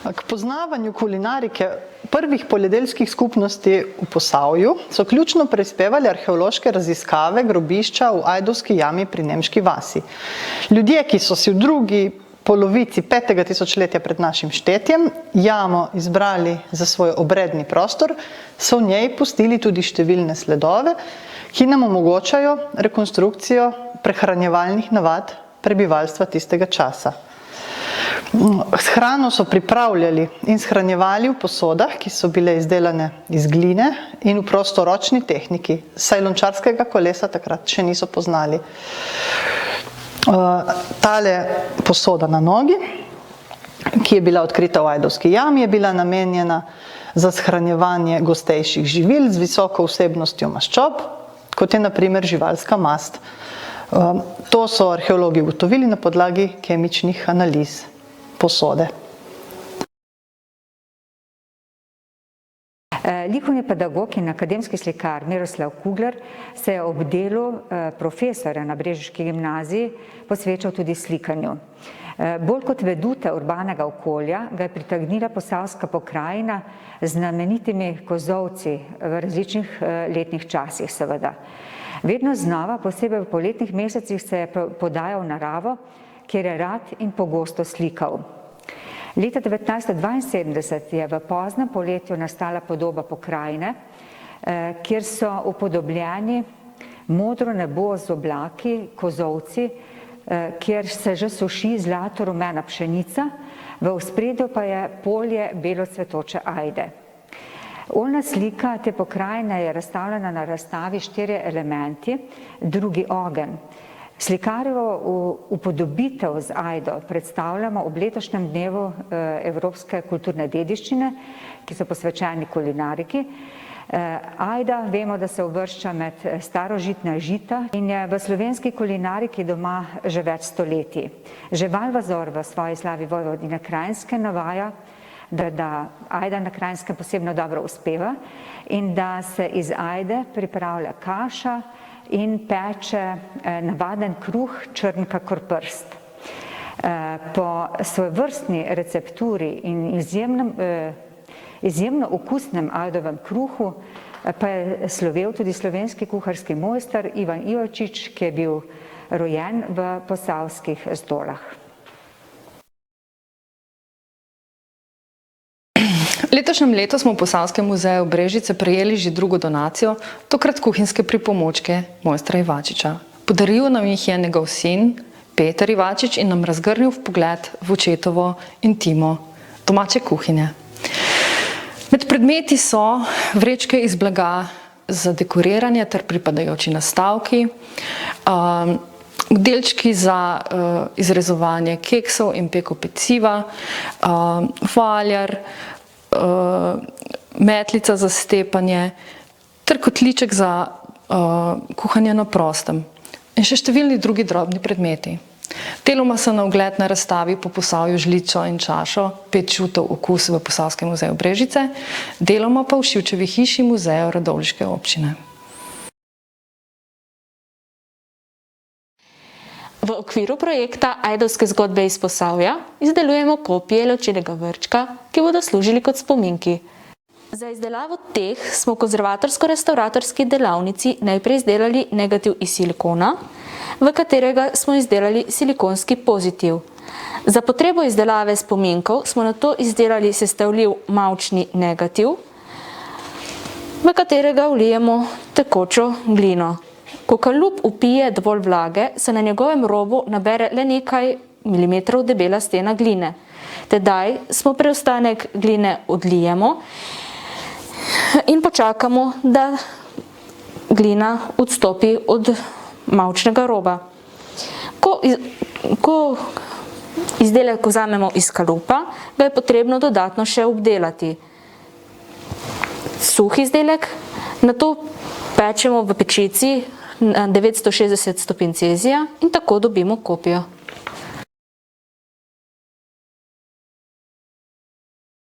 K poznavanju kulinarike prvih poljedelskih skupnosti v Posavju so ključno prispevali arheološke raziskave grobišča v Ajdovski jami pri Nemški vasi. Ljudje, ki so si v drugi polovici 5. tisočletja pred našim štetjem jamo izbrali za svoj obredni prostor, so v njej pustili tudi številne sledove, ki nam omogočajo rekonstrukcijo prehranjevalnih navad prebivalstva tistega časa. Hrano so pripravljali in shranjevali v posodah, ki so bile izdelane iz gline in v prostoročni tehniki, saj lončarskega kolesa takrat še niso poznali. Tale posoda na nogi, ki je bila odkrita v Ajdovski jami, je bila namenjena za shranjevanje gostejših živil z visoko vsebnostjo maščob, kot je na primer živalska mast. To so arheologi ugotovili na podlagi kemičnih analiz posode. Likovni pedagog in akademski slikar Miroslav Kugler se je ob delu profesorja na brežiški gimnaziji posvečal tudi slikanju. Bolj kot veduta urbanega okolja ga je pritegnila posavska pokrajina z znamenitimi kozolci v različnih letnih časih seveda. Vedno znova, posebej v poletnih mesecih, se je podajal v naravo, kjer je rad in pogosto slikal. Leta 1972 je v poznem poletju nastala podoba pokrajine, kjer so upodobljeni modro nebo z oblaki, kozolci, kjer se že suši zlato-rumena pšenica, v ospredju pa je polje belo cvetoče ajde. Oljna slika te pokrajine je razstavljena na razstavi 4 elementi, drugi ogenj. Slikarjevo upodobitev z ajdo predstavljamo ob letošnjem dnevu evropske kulturne dediščine, ki so posvečeni kulinariki. Ajda, vemo, da se uvršča med starožitna žita in je v slovenski kulinariki doma že več stoletij. Že Valvazor v svoji Slavi Vojvodine Kranjske navaja, da ajda na Kranjskem posebno dobro uspeva in da se iz ajde pripravlja kaša in peče navaden kruh, črn kakor prst. Po svojevrstni recepturi in izjemno okusnem ajdovem kruhu pa je slovel tudi slovenski kuharski mojster Ivan Ivčič, ki je bil rojen v Posavskih Zdolah. Letošnjem letu smo v Posavskem muzeju Brežice prejeli že drugo donacijo, tokrat kuhinjske pripomočke mojstra Ivačiča. Podaril nam jih je njegov sin Peter Ivačič in nam razgrnil vpogled v očetovo intimo domače kuhinje. Med predmeti so vrečke iz blaga za dekoriranje ter pripadajoči nastavki, delčki za izrezovanje keksov in peko peciva, valjar, metlica za stepanje ter kotliček za kuhanje na prostem in še številni drugi drobni predmeti. Deloma so na ogled na razstavi po Posavju žličo in čašo 5 čutov okus v Posavskem muzeju Brežice, deloma pa v Šivčevi hiši muzeja Radovljiške občine. V okviru projekta Ajdovske zgodbe iz Posavja izdelujemo kopije lončenega vrčka, ki bodo služili kot spominki. Za izdelavo teh smo v konzervatorsko-restavratorski delavnici najprej izdelali negativ iz silikona, v katerega smo izdelali silikonski pozitiv. Za potrebo izdelave spominkov smo nato izdelali sestavljiv mavčni negativ, v katerega vlijemo tekočo glino. Ko kalup vpije dovolj vlage, se na njegovem robu nabere le nekaj milimetrov debela stena gline. Tedaj smo preostanek gline odlijemo in počakamo, da glina odstopi od mavčnega roba. Ko izdelek vzamemo iz kalupa, ga je potrebno dodatno še obdelati. Suh izdelek nato pečemo v pečici na 960 stopinj Celzija in tako dobimo kopijo.